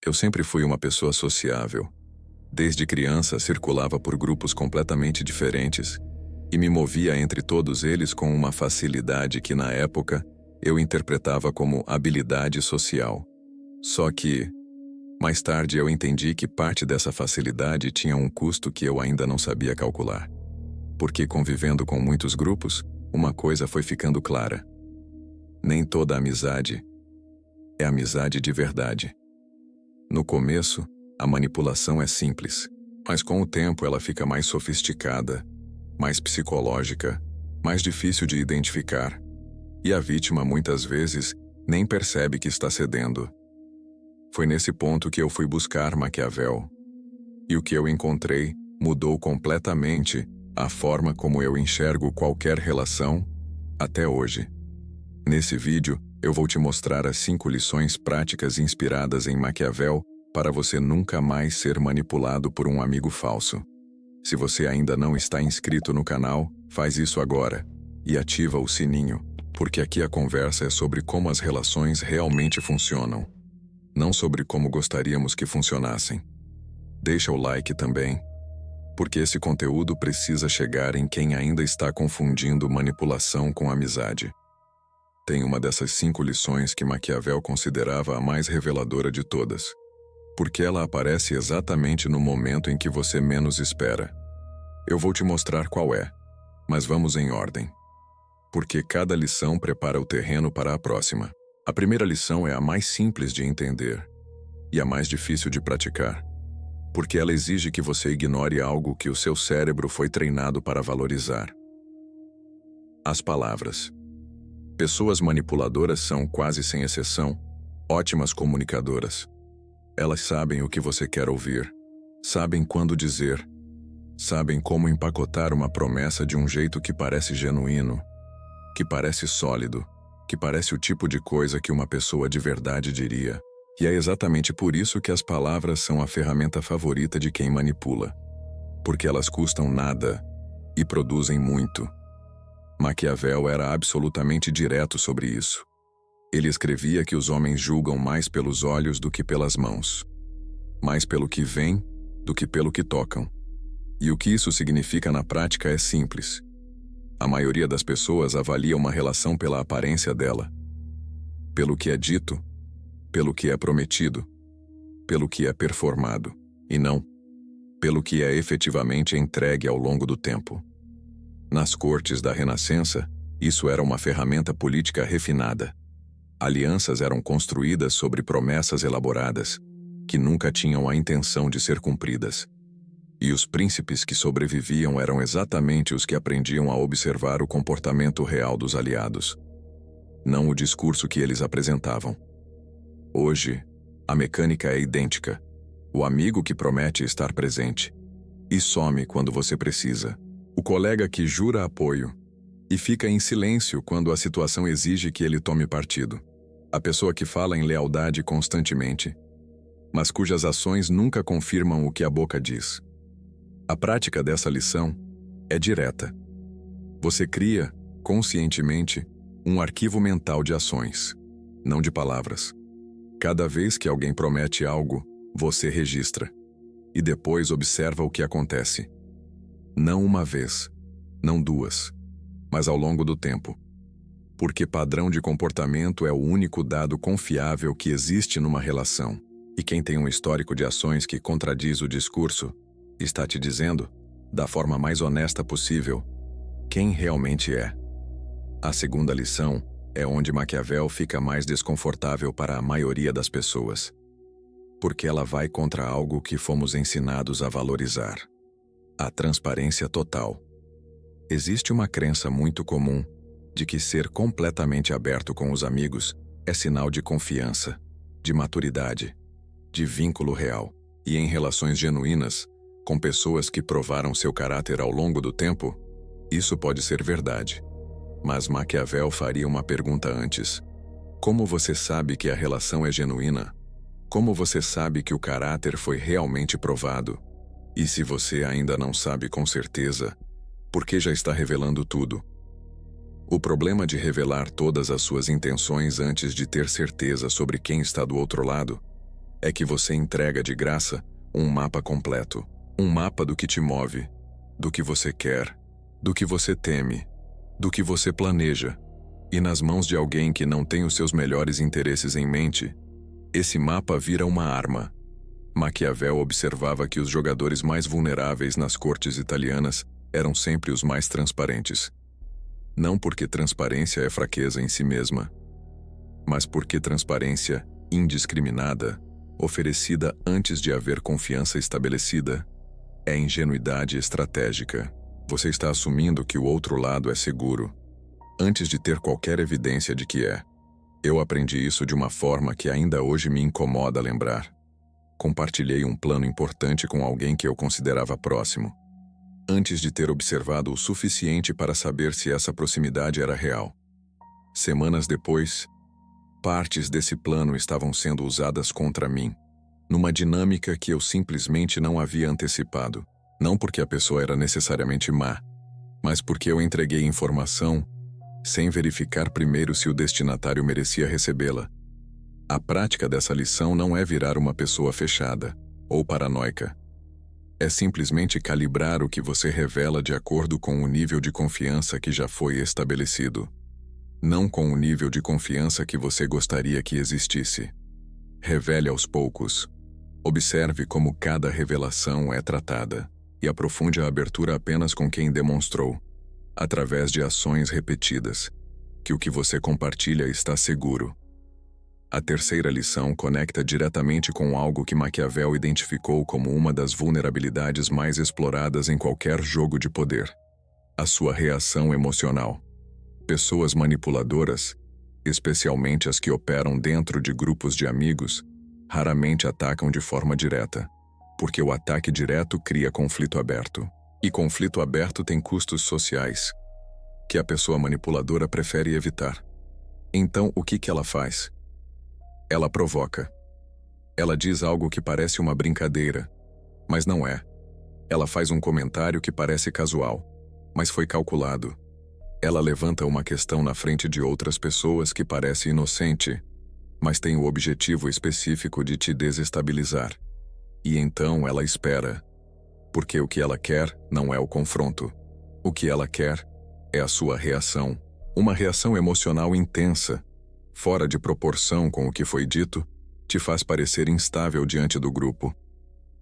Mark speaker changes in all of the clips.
Speaker 1: Eu sempre fui uma pessoa sociável. Desde criança, circulava por grupos completamente diferentes e me movia entre todos eles com uma facilidade que, na época, eu interpretava como habilidade social. Só que, mais tarde, eu entendi que parte dessa facilidade tinha um custo que eu ainda não sabia calcular. Porque, convivendo com muitos grupos, uma coisa foi ficando clara. Nem toda amizade é amizade de verdade. No começo, a manipulação é simples, mas com o tempo ela fica mais sofisticada, mais psicológica, mais difícil de identificar, e a vítima muitas vezes nem percebe que está cedendo. Foi nesse ponto que eu fui buscar Maquiavel, e o que eu encontrei mudou completamente a forma como eu enxergo qualquer relação até hoje. Nesse vídeo, eu vou te mostrar as 5 lições práticas inspiradas em Maquiavel para você nunca mais ser manipulado por um amigo falso. Se você ainda não está inscrito no canal, faz isso agora e ativa o sininho, porque aqui a conversa é sobre como as relações realmente funcionam, não sobre como gostaríamos que funcionassem. Deixa o like também, porque esse conteúdo precisa chegar em quem ainda está confundindo manipulação com amizade. Tem uma dessas 5 lições que Maquiavel considerava a mais reveladora de todas, porque ela aparece exatamente no momento em que você menos espera. Eu vou te mostrar qual é, mas vamos em ordem, porque cada lição prepara o terreno para a próxima. A primeira lição é a mais simples de entender e a mais difícil de praticar, porque ela exige que você ignore algo que o seu cérebro foi treinado para valorizar. As palavras. Pessoas manipuladoras são, quase sem exceção, ótimas comunicadoras. Elas sabem o que você quer ouvir, sabem quando dizer, sabem como empacotar uma promessa de um jeito que parece genuíno, que parece sólido, que parece o tipo de coisa que uma pessoa de verdade diria. E é exatamente por isso que as palavras são a ferramenta favorita de quem manipula, porque elas custam nada e produzem muito. Maquiavel era absolutamente direto sobre isso. Ele escrevia que os homens julgam mais pelos olhos do que pelas mãos, mais pelo que veem do que pelo que tocam. E o que isso significa na prática é simples. A maioria das pessoas avalia uma relação pela aparência dela, pelo que é dito, pelo que é prometido, pelo que é performado, e não pelo que é efetivamente entregue ao longo do tempo. Nas cortes da Renascença, isso era uma ferramenta política refinada. Alianças eram construídas sobre promessas elaboradas, que nunca tinham a intenção de ser cumpridas. E os príncipes que sobreviviam eram exatamente os que aprendiam a observar o comportamento real dos aliados, não o discurso que eles apresentavam. Hoje, a mecânica é idêntica. O amigo que promete estar presente e some quando você precisa. O colega que jura apoio e fica em silêncio quando a situação exige que ele tome partido. A pessoa que fala em lealdade constantemente, mas cujas ações nunca confirmam o que a boca diz. A prática dessa lição é direta. Você cria, conscientemente, um arquivo mental de ações, não de palavras. Cada vez que alguém promete algo, você registra, e depois observa o que acontece. Não uma vez, não 2, mas ao longo do tempo. Porque padrão de comportamento é o único dado confiável que existe numa relação. E quem tem um histórico de ações que contradiz o discurso, está te dizendo, da forma mais honesta possível, quem realmente é. A segunda lição é onde Maquiavel fica mais desconfortável para a maioria das pessoas. Porque ela vai contra algo que fomos ensinados a valorizar. A transparência total. Existe uma crença muito comum de que ser completamente aberto com os amigos é sinal de confiança, de maturidade, de vínculo real. E em relações genuínas, com pessoas que provaram seu caráter ao longo do tempo, isso pode ser verdade. Mas Maquiavel faria uma pergunta antes. Como você sabe que a relação é genuína? Como você sabe que o caráter foi realmente provado? E se você ainda não sabe com certeza, por que já está revelando tudo? O problema de revelar todas as suas intenções antes de ter certeza sobre quem está do outro lado é que você entrega de graça um mapa completo. Um mapa do que te move, do que você quer, do que você teme, do que você planeja. E nas mãos de alguém que não tem os seus melhores interesses em mente, esse mapa vira uma arma. Maquiavel observava que os jogadores mais vulneráveis nas cortes italianas eram sempre os mais transparentes. Não porque transparência é fraqueza em si mesma, mas porque transparência indiscriminada, oferecida antes de haver confiança estabelecida, é ingenuidade estratégica. Você está assumindo que o outro lado é seguro, antes de ter qualquer evidência de que é. Eu aprendi isso de uma forma que ainda hoje me incomoda lembrar. Compartilhei um plano importante com alguém que eu considerava próximo, antes de ter observado o suficiente para saber se essa proximidade era real. Semanas depois, partes desse plano estavam sendo usadas contra mim, numa dinâmica que eu simplesmente não havia antecipado. Não porque a pessoa era necessariamente má, mas porque eu entreguei informação sem verificar primeiro se o destinatário merecia recebê-la. A prática dessa lição não é virar uma pessoa fechada ou paranoica. É simplesmente calibrar o que você revela de acordo com o nível de confiança que já foi estabelecido, não com o nível de confiança que você gostaria que existisse. Revele aos poucos. Observe como cada revelação é tratada e aprofunde a abertura apenas com quem demonstrou, através de ações repetidas, que o que você compartilha está seguro. A terceira lição conecta diretamente com algo que Maquiavel identificou como uma das vulnerabilidades mais exploradas em qualquer jogo de poder: a sua reação emocional. Pessoas manipuladoras, especialmente as que operam dentro de grupos de amigos, raramente atacam de forma direta, porque o ataque direto cria conflito aberto. E conflito aberto tem custos sociais, que a pessoa manipuladora prefere evitar. Então, o que ela faz? Ela provoca. Ela diz algo que parece uma brincadeira, mas não é. Ela faz um comentário que parece casual, mas foi calculado. Ela levanta uma questão na frente de outras pessoas que parece inocente, mas tem o objetivo específico de te desestabilizar. E então ela espera. Porque o que ela quer não é o confronto. O que ela quer é a sua reação. Uma reação emocional intensa, fora de proporção com o que foi dito, te faz parecer instável diante do grupo.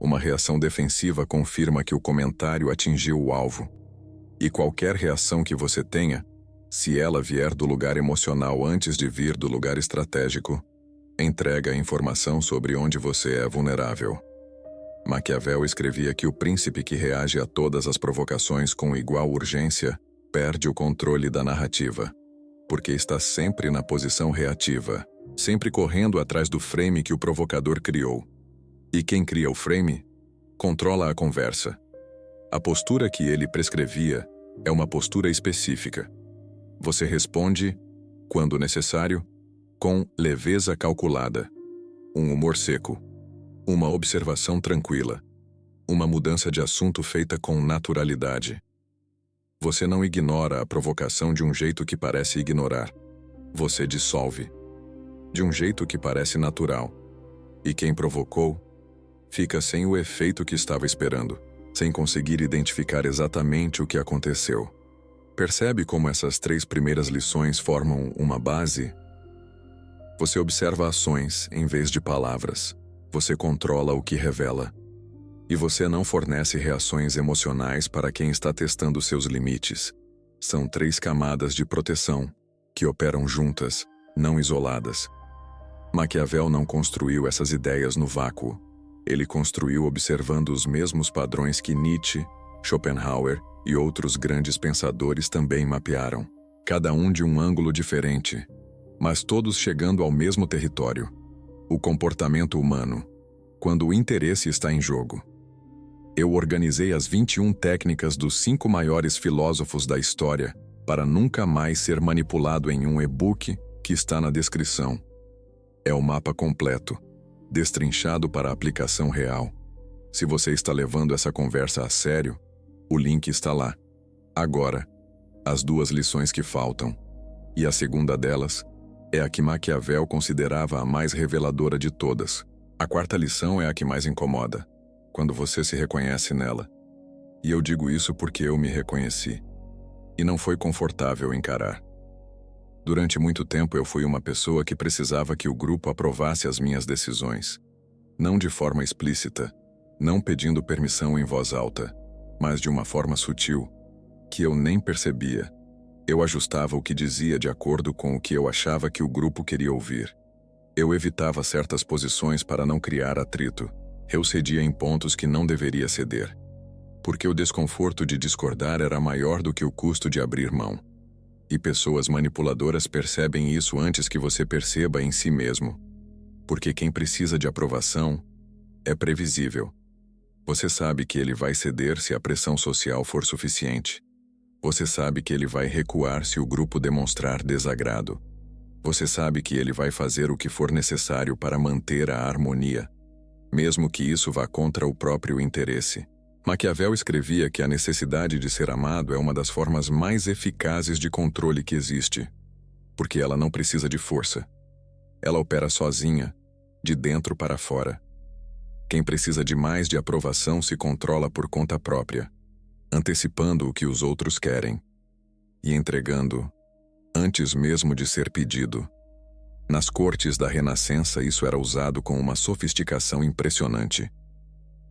Speaker 1: Uma reação defensiva confirma que o comentário atingiu o alvo. E qualquer reação que você tenha, se ela vier do lugar emocional antes de vir do lugar estratégico, entrega a informação sobre onde você é vulnerável. Maquiavel escrevia que o príncipe que reage a todas as provocações com igual urgência perde o controle da narrativa, porque está sempre na posição reativa, sempre correndo atrás do frame que o provocador criou. E quem cria o frame, controla a conversa. A postura que ele prescrevia é uma postura específica. Você responde, quando necessário, com leveza calculada, um humor seco, uma observação tranquila, uma mudança de assunto feita com naturalidade. Você não ignora a provocação de um jeito que parece ignorar. Você dissolve, de um jeito que parece natural. E quem provocou fica sem o efeito que estava esperando, sem conseguir identificar exatamente o que aconteceu. Percebe como essas 3 primeiras lições formam uma base? Você observa ações em vez de palavras. Você controla o que revela. E você não fornece reações emocionais para quem está testando seus limites. São 3 camadas de proteção, que operam juntas, não isoladas. Maquiavel não construiu essas ideias no vácuo. Ele construiu observando os mesmos padrões que Nietzsche, Schopenhauer e outros grandes pensadores também mapearam. Cada um de um ângulo diferente, mas todos chegando ao mesmo território: o comportamento humano, quando o interesse está em jogo. Eu organizei as 21 técnicas dos 5 maiores filósofos da história para nunca mais ser manipulado em um e-book que está na descrição. É o mapa completo, destrinchado para a aplicação real. Se você está levando essa conversa a sério, o link está lá. Agora, as 2 lições que faltam. E a segunda delas é a que Maquiavel considerava a mais reveladora de todas. A quarta lição é a que mais incomoda, quando você se reconhece nela. E eu digo isso porque eu me reconheci. E não foi confortável encarar. Durante muito tempo eu fui uma pessoa que precisava que o grupo aprovasse as minhas decisões. Não de forma explícita, não pedindo permissão em voz alta, mas de uma forma sutil, que eu nem percebia. Eu ajustava o que dizia de acordo com o que eu achava que o grupo queria ouvir. Eu evitava certas posições para não criar atrito. Eu cedia em pontos que não deveria ceder. Porque o desconforto de discordar era maior do que o custo de abrir mão. E pessoas manipuladoras percebem isso antes que você perceba em si mesmo. Porque quem precisa de aprovação é previsível. Você sabe que ele vai ceder se a pressão social for suficiente. Você sabe que ele vai recuar se o grupo demonstrar desagrado. Você sabe que ele vai fazer o que for necessário para manter a harmonia, mesmo que isso vá contra o próprio interesse. Maquiavel escrevia que a necessidade de ser amado é uma das formas mais eficazes de controle que existe, porque ela não precisa de força. Ela opera sozinha, de dentro para fora. Quem precisa de mais de aprovação se controla por conta própria, antecipando o que os outros querem e entregando antes mesmo de ser pedido. Nas cortes da Renascença isso era usado com uma sofisticação impressionante.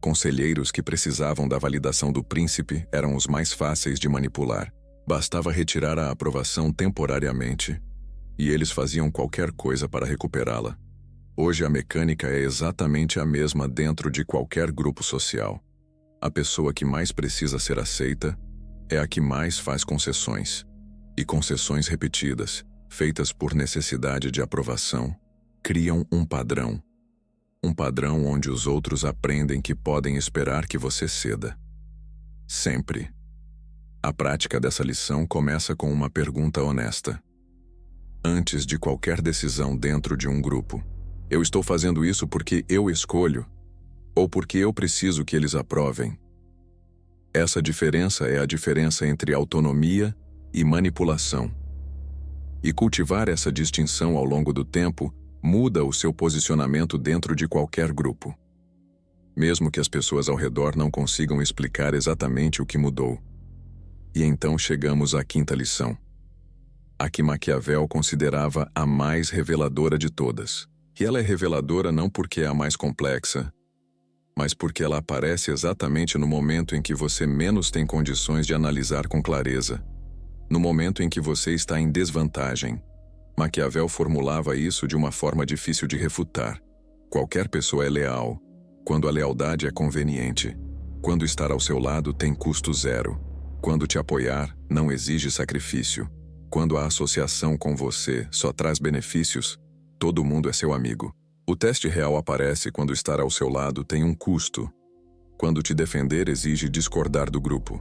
Speaker 1: Conselheiros que precisavam da validação do príncipe eram os mais fáceis de manipular. Bastava retirar a aprovação temporariamente, e eles faziam qualquer coisa para recuperá-la. Hoje a mecânica é exatamente a mesma dentro de qualquer grupo social. A pessoa que mais precisa ser aceita é a que mais faz concessões. E concessões repetidas, feitas por necessidade de aprovação, criam um padrão. Um padrão onde os outros aprendem que podem esperar que você ceda. Sempre. A prática dessa lição começa com uma pergunta honesta. Antes de qualquer decisão dentro de um grupo, eu estou fazendo isso porque eu escolho, ou porque eu preciso que eles aprovem? Essa diferença é a diferença entre autonomia e manipulação. E cultivar essa distinção ao longo do tempo muda o seu posicionamento dentro de qualquer grupo. Mesmo que as pessoas ao redor não consigam explicar exatamente o que mudou. E então chegamos à quinta lição. A que Maquiavel considerava a mais reveladora de todas. E ela é reveladora não porque é a mais complexa, mas porque ela aparece exatamente no momento em que você menos tem condições de analisar com clareza. No momento em que você está em desvantagem. Maquiavel formulava isso de uma forma difícil de refutar. Qualquer pessoa é leal, quando a lealdade é conveniente. Quando estar ao seu lado tem custo zero. Quando te apoiar, não exige sacrifício. Quando a associação com você só traz benefícios, todo mundo é seu amigo. O teste real aparece quando estar ao seu lado tem um custo. Quando te defender exige discordar do grupo.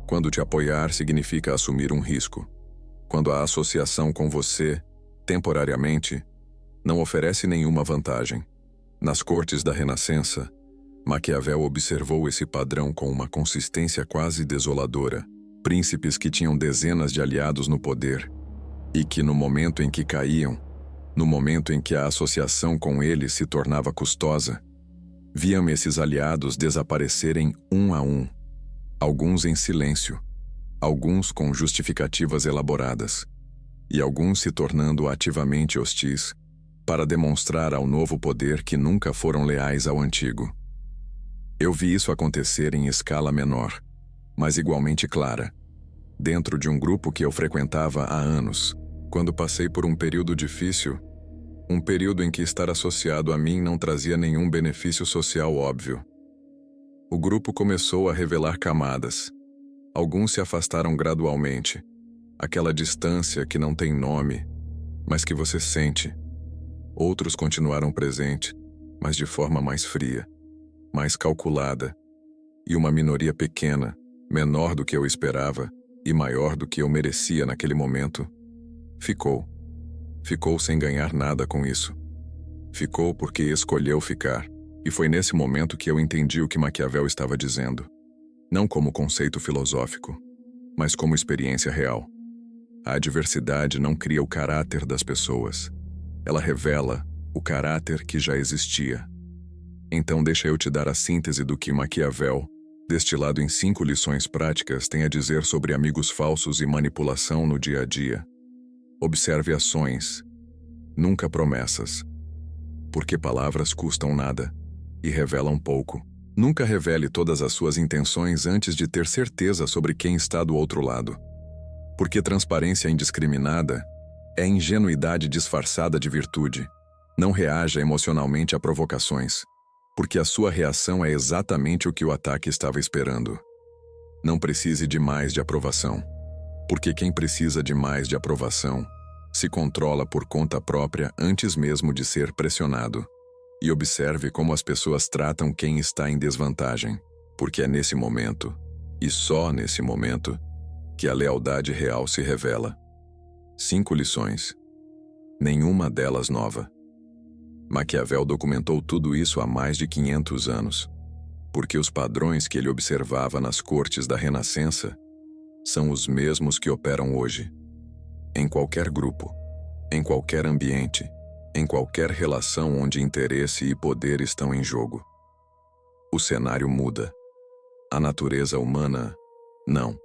Speaker 1: Quando te apoiar significa assumir um risco. Quando a associação com você, temporariamente, não oferece nenhuma vantagem. Nas cortes da Renascença, Maquiavel observou esse padrão com uma consistência quase desoladora. Príncipes que tinham dezenas de aliados no poder e que, no momento em que caíam, no momento em que a associação com eles se tornava custosa, viam esses aliados desaparecerem um a um, alguns em silêncio, alguns com justificativas elaboradas, e alguns se tornando ativamente hostis, para demonstrar ao novo poder que nunca foram leais ao antigo. Eu vi isso acontecer em escala menor, mas igualmente clara, dentro de um grupo que eu frequentava há anos, quando passei por um período difícil, um período em que estar associado a mim não trazia nenhum benefício social óbvio. O grupo começou a revelar camadas. Alguns se afastaram gradualmente, aquela distância que não tem nome, mas que você sente. Outros continuaram presentes, mas de forma mais fria, mais calculada, e uma minoria pequena, menor do que eu esperava e maior do que eu merecia naquele momento, ficou. Ficou sem ganhar nada com isso. Ficou porque escolheu ficar, e foi nesse momento que eu entendi o que Maquiavel estava dizendo. Não como conceito filosófico, mas como experiência real. A adversidade não cria o caráter das pessoas. Ela revela o caráter que já existia. Então deixa eu te dar a síntese do que Maquiavel, destilado em 5 lições práticas, tem a dizer sobre amigos falsos e manipulação no dia a dia. Observe ações, nunca promessas. Porque palavras custam nada e revelam pouco. Nunca revele todas as suas intenções antes de ter certeza sobre quem está do outro lado. Porque transparência indiscriminada é ingenuidade disfarçada de virtude. Não reaja emocionalmente a provocações, porque a sua reação é exatamente o que o ataque estava esperando. Não precise de mais de aprovação, porque quem precisa de mais de aprovação se controla por conta própria antes mesmo de ser pressionado. E observe como as pessoas tratam quem está em desvantagem, porque é nesse momento, e só nesse momento, que a lealdade real se revela. 5 lições. Nenhuma delas nova. Maquiavel documentou tudo isso há mais de 500 anos, porque os padrões que ele observava nas cortes da Renascença são os mesmos que operam hoje. Em qualquer grupo, em qualquer ambiente, em qualquer relação onde interesse e poder estão em jogo. O cenário muda. A natureza humana, não.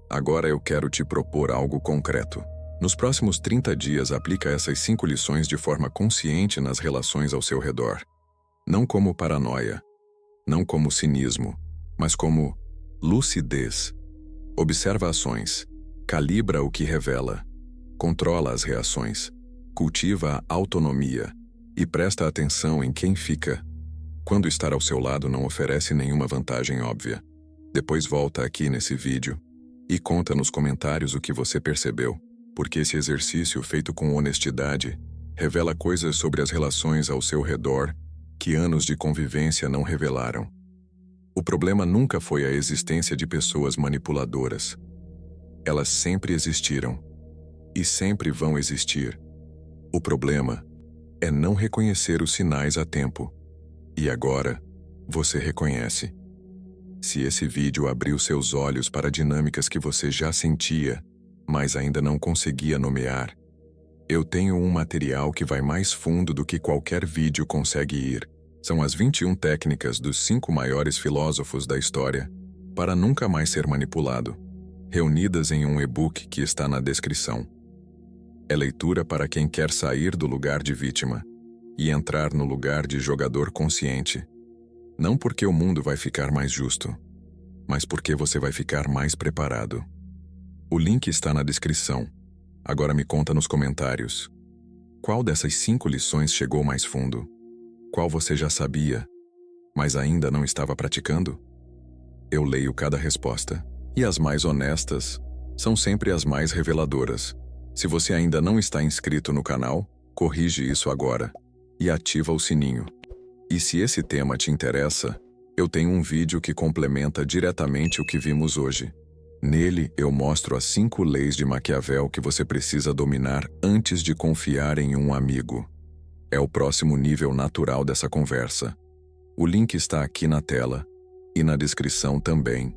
Speaker 1: Agora eu quero te propor algo concreto. Nos próximos 30 dias, aplica essas 5 lições de forma consciente nas relações ao seu redor. Não como paranoia, não como cinismo, mas como lucidez. Observa ações, calibra o que revela, controla as reações, cultiva a autonomia e presta atenção em quem fica. Quando estar ao seu lado não oferece nenhuma vantagem óbvia. Depois volta aqui nesse vídeo e conta nos comentários o que você percebeu, porque esse exercício feito com honestidade revela coisas sobre as relações ao seu redor que anos de convivência não revelaram. O problema nunca foi a existência de pessoas manipuladoras. Elas sempre existiram e sempre vão existir. O problema é não reconhecer os sinais a tempo. E agora, você reconhece. Se esse vídeo abriu seus olhos para dinâmicas que você já sentia, mas ainda não conseguia nomear, eu tenho um material que vai mais fundo do que qualquer vídeo consegue ir. São as 21 técnicas dos 5 maiores filósofos da história para nunca mais ser manipulado, reunidas em um e-book que está na descrição. É leitura para quem quer sair do lugar de vítima e entrar no lugar de jogador consciente. Não porque o mundo vai ficar mais justo, mas porque você vai ficar mais preparado. O link está na descrição. Agora me conta nos comentários. Qual dessas 5 lições chegou mais fundo? Qual você já sabia, mas ainda não estava praticando? Eu leio cada resposta, e as mais honestas são sempre as mais reveladoras. Se você ainda não está inscrito no canal, corrige isso agora e ativa o sininho. E se esse tema te interessa, eu tenho um vídeo que complementa diretamente o que vimos hoje. Nele, eu mostro as 5 leis de Maquiavel que você precisa dominar antes de confiar em um amigo. É o próximo nível natural dessa conversa. O link está aqui na tela e na descrição também.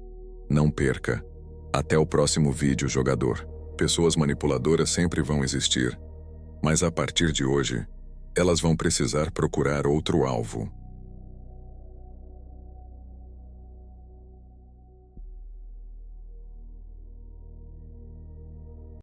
Speaker 1: Não perca. Até o próximo vídeo, jogador. Pessoas manipuladoras sempre vão existir, mas a partir de hoje, elas vão precisar procurar outro alvo.